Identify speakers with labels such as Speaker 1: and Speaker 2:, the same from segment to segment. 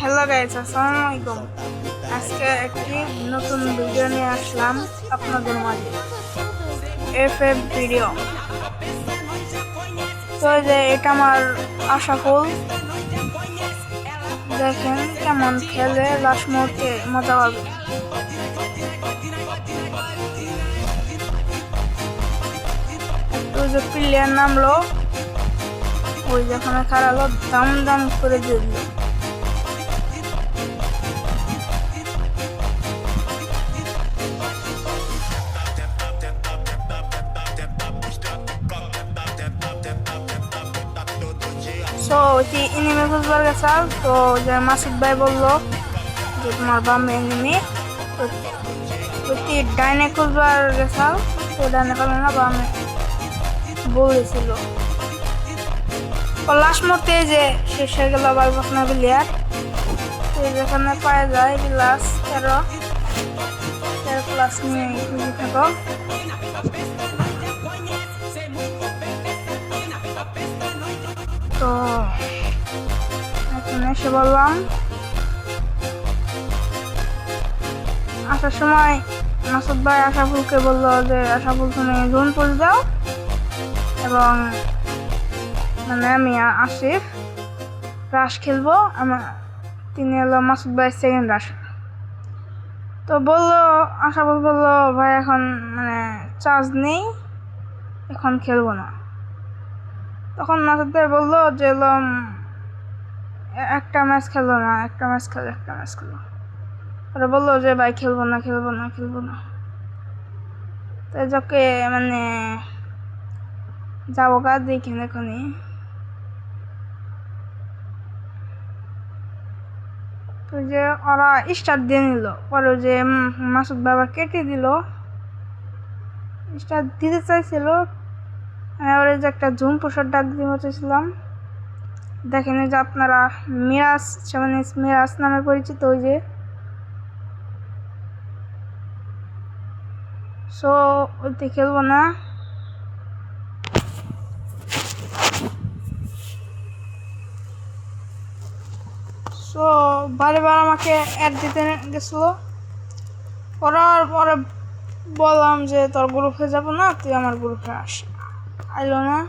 Speaker 1: Hello guys, আসসালামু আলাইকুম। আজকে একটি নতুন ভিডিও নিয়ে আসলাম আপনাদের মাঝে। FF video. তো যে এটা আমার আশা ফুল, দেখেন কেমন খেলে, লাস্ট মুহূর্তে মজা পাবে। তো যে প্লেয়ার নামলো, ওই যেখানে খারালো দাম দাম করে দিয়ে দিল। তো ওই এনিমি খুঁজবার গেছে, তো যে মাসুদ ভাই বললো যে তোমার বামে এনিমি, ওই ডাইনে খুঁজবার গেছে, তো ডাইনে পেল না, বামে বলেছিল। লাস্ট মুহূর্তে যে শেষ হয়ে গেল আবার আপনার প্লেয়ার। তো যেখানে পাওয়া যায় প্লাস 13 প্লাস নিয়ে খুঁজে থাকো। তো এখন এসে বললাম, আসার সময় মাসুদ ভাই আশাফুলকে বললো যে আশাফুল তুমি জোন পুশ দাও, এবং মানে আমি আসিফ রাশ খেলবো, তিনি হলো মাসুদ ভাই সেকেন্ড রাশ। তো বললো আশাফুল বললো ভাই এখন মানে চার্জ নেই, এখন খেলবো না। তখন মাসুদ ভাই বললো যে একটা ম্যাচ খেলো না, একটা ম্যাচ খেলো। ওরা বললো যে ভাই খেলবো না। তো যাকে মানে যাবো গা দেখি এখনই। তো যে ওরা স্টার্ট দিয়ে নিল, পরে যে মাসুদ বাবা কেটে দিল, স্টার্ট দিতে চাইছিল, ওরা যে একটা জুম পোষার ডাক দিয়ে চাইছিলাম। দেখেন যে আপনারা মিরাজ নামে পরিচিত, ওই যে সো ওইতে খেলবো না। সো বারবার আমাকে অ্যাড দিতে গেছিলো, পরে বললাম যে তোর গ্রুপে যাব না, তুই আমার গ্রুপে আইলো না।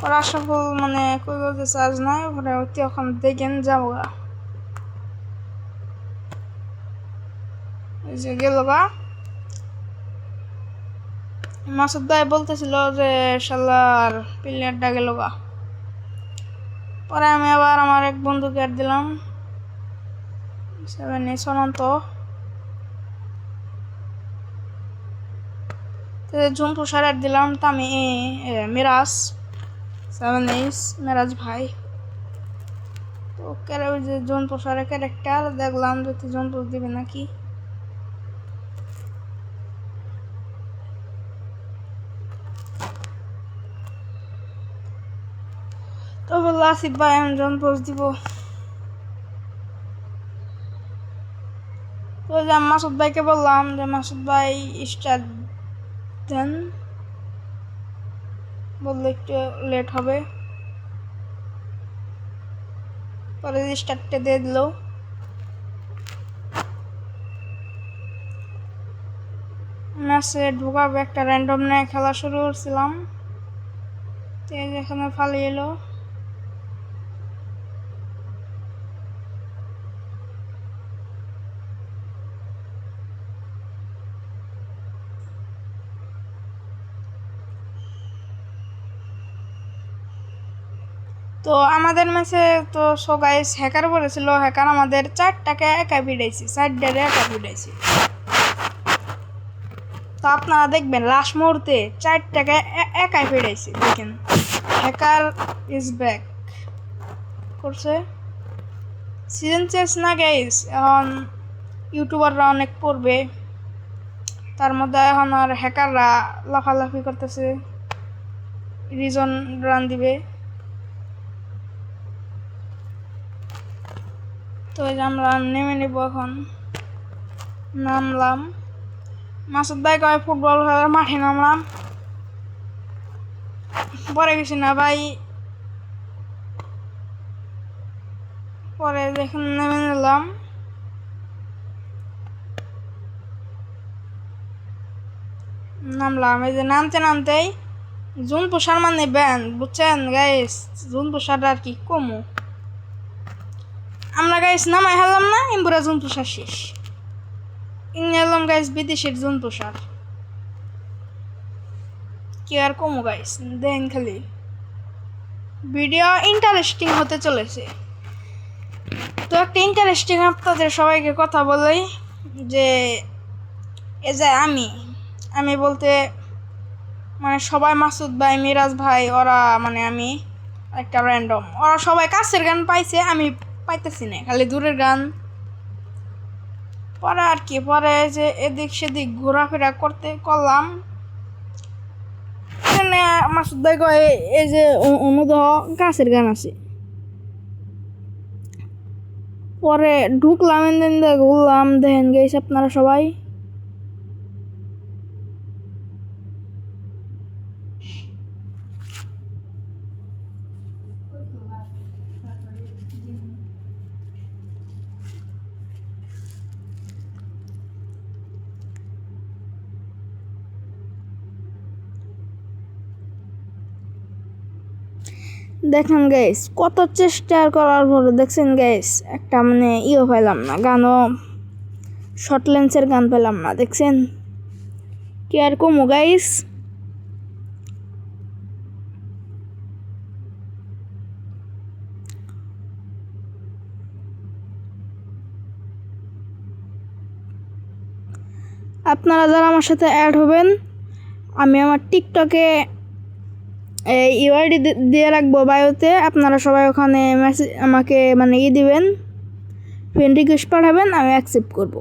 Speaker 1: ওরা আশাফুল মানে কইল যে চার্জ নাই, ওরা তুই এখন দেখেন যাবো গা, এই যে গেল গা। মাসুদ ভাই বলতেছিল যে শালার প্লেয়ারটা গেল গা। পরে আমি আবার আমার এক বন্ধুকে অ্যাড দিলাম, 7 সনন্ত। জুন প্রসার অ্যাড দিলাম, তামি মিরাজ 7 মিরাজ ভাই। তো ওই যে জুন প্রসারের ক্যারেক্টার দেখলাম যদি জুন পোষ দিবে নাকি। তো বললো আসিফ ভাই আমি জন পোস্ট দিব। তো যে মাসুদ ভাইকে বললাম যে মাসুদ ভাই স্টার্ট দেন, বললো একটু লেট হবে, পরে স্টার্টটা দিয়ে দিল। ম্যাচে ঢোকাবে একটা র্যান্ডম নিয়ে খেলা শুরু করছিলাম, তো যেখানে ফালিয়ে এলো। তো আমাদের ম্যাচে তো সো গাইস হ্যাকার বলেছিল, হ্যাকার আমাদের 4টাকে একা ভিড়াইছে, 4টারে একা ভিড়াইছে। তো আপনারা দেখবেন লাস্ট মুহূর্তে 4টাকে একাই ভিড়াইছে, দেখেন হ্যাকার ইজ ব্যাক করছে। সিজন চেঞ্জ না গাইস, এখন ইউটিউবাররা অনেক পড়বে, তার মধ্যে এখন আর হ্যাকাররা লাফালাফি করতেছে, রিজন রান দিবে। তো আমরা নেমে নেব, এখন নামলাম। মাসুদ ভাই কয় ফুটবল খেলার মাঠে নামলাম, পরে গেছি না ভাই পরে দেখেন নেমে নিলাম। নামলাম, এই যে নামতে নামতেই জুন পোষার মানে ব্যান, বুঝছেন গাইস? জুন পোষার আর কি কমু, আমরা গাইস নামাই হলাম না, ইম্বুরা জুন পোষার শেষ। ইংলাম গাইস বিদেশের জুন পোষার, কি আর কমু গাইস। দেখেন খালি ভিডিও ইন্টারেস্টিং হতে চলেছে। তো একটা ইন্টারেস্টিং আপনাদের সবাইকে কথা বলেই, যে এই যে আমি বলতে মানে সবাই মাসুদ ভাই, মিরাজ ভাই, ওরা মানে আমি একটা র্যান্ডম, ওরা সবাই কাছের গান পাইছে, আমি পাইতেছি না, খালি দূরের গান। পরে আর কি, পরে যে এদিক সেদিক ঘোরাফেরা করলাম, মাসুদ ভাই কয় এই যে অনুদহ কাছের গান আছে। পরে ঢুকলাম, ঘুরলাম, দেখেন গেছে আপনারা সবাই। দেখেন গাইস কত চেষ্টা করার পরে দেখছেন গাইস একটা মানে পাইলাম না, গানও শর্ট লেন্সের গান পেলাম না, দেখছেন কি আর কমু গাইস। আপনারা যারা আমার সাথে অ্যাড হবেন, আমি আমার টিকটকে ইউআইডি দিয়ে রাখবো বায়োতে, আপনারা সবাই ওখানে মেসেজ আমাকে মানে দিবেন, ফ্রেন্ড রিকোয়েস্ট পাঠাবেন, আমি অ্যাকসেপ্ট করব।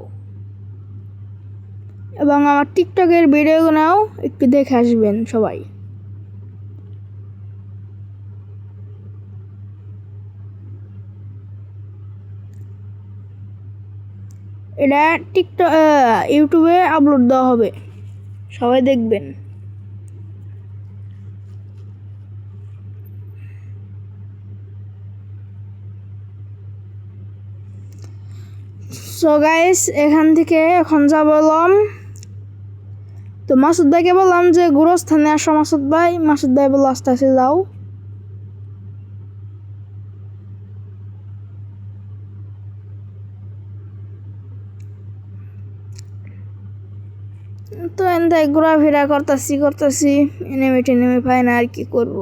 Speaker 1: এবং আমার টিকটকের ভিডিওগুলোও একটু দেখে আসবেন সবাই। এটা টিকটক ইউটিউবে আপলোড দেওয়া হবে, সবাই দেখবেন। সো গাইস এখান থেকে এখন যা বললাম, তো মাসুদ ভাইকে বললাম যে গুরস্থানে আসো মাসুদ ভাই বললো আস্তে আস্তে যাও। তো এনদাই ঘোরাফেরা করতেছি এনেমে পাই না, আর কি করব।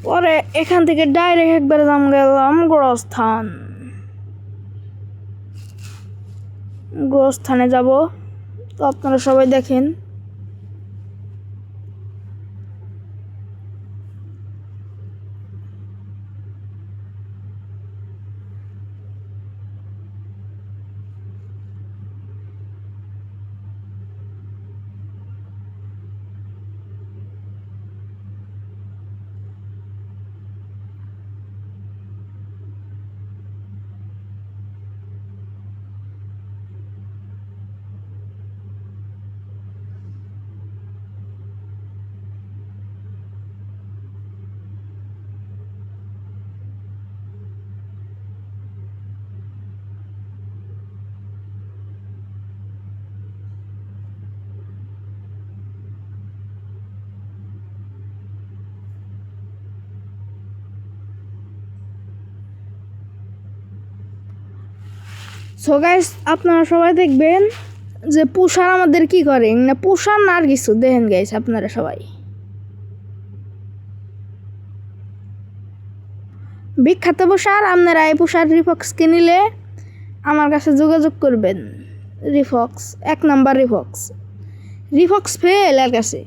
Speaker 1: পরে এখান থেকে ডাইরেক্ট একবার গেলাম গোরস্থানে যাব। তো আপনারা সবাই দেখেন। সো গাইস আপনারা সবাই দেখবেন যে পুষার আমাদের কি করে না, পুষার না আর কিছু, দেখেন গাইস আপনারা সবাই। বিখ্যাত পুষার, আপনারা এই পুষার রিফক্স কিনিলে আমার কাছে যোগাযোগ করবেন। রিফক্স 1 নাম্বার, রিফক্স ফেল, এর কাছে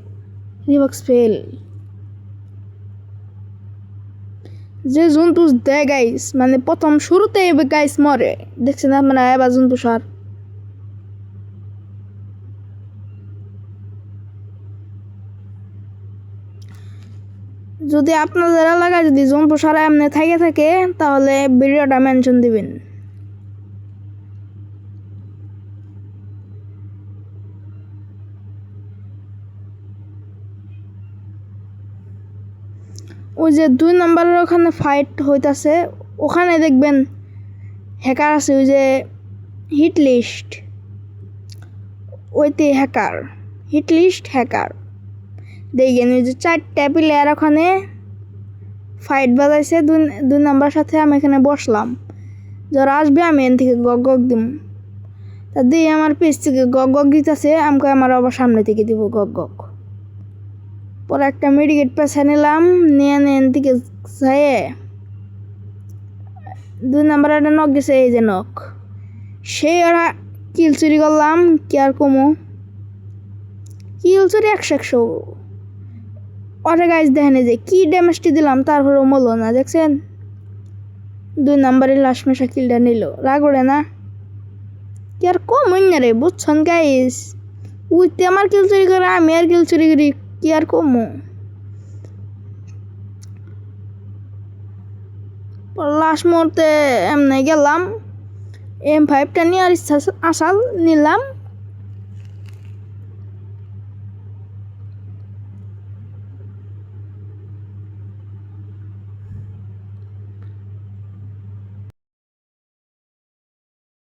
Speaker 1: রিফক্স ফেল। যে জন্তু দেয় গাইস মানে প্রথম শুরুতে গাইস মরে, দেখছেন আপনারা এবার জন্তু সার। যদি আপনাদের এলাকায় যদি জন্তু সার এমনি থাকে তাহলে ভিডিওটা মেনশন দিবেন। ওই যে 2 নাম্বারের ওখানে ফাইট হইতাছে, ওখানে দেখবেন হ্যাকার আছে, ওই যে হিট লিস্ট, ওইতে হ্যাকার, হিট লিস্ট হ্যাকার দেখেন ওই যে 4টা প্লেয়ার ওখানে ফাইট বাজাইছে 2 নাম্বার সাথে। আমি এখানে বসলাম, যারা আসবে আমি এখান থেকে গগ গগ দিম। তা দিয়ে আমার পেজ থেকে গগ গগ দিতেছে, আমাকে আমার আবার সামনে থেকে দিব গগ গগ। পরে একটা মেডিকেট পেছা নিলাম, নিয়ে এখান থেকে যাইয়ে 2 নাম্বার একটা নক গেছে, এই যে নক। সেই ওরা কিল চুরি করলাম, কি আর কমো, কিল চুরি 100 ওরা গাইজ দেখেন যে কি ড্যামেজটি দিলাম, তারপরেও মরলো না, দেখছেন? 2 নাম্বারে লাশ মেশা কিলটা নিল, রাগ ওড়ে না? কি আর কমই না রে, বুঝছেন গাইজ? উইতে আমার কিল চুরি করে, আমি আর কিল চুরি করি, কি আর কমো। লাস্ট মুহূর্তে এমনি গেলাম, M5টা নিয়ে আর আসাল নিলাম।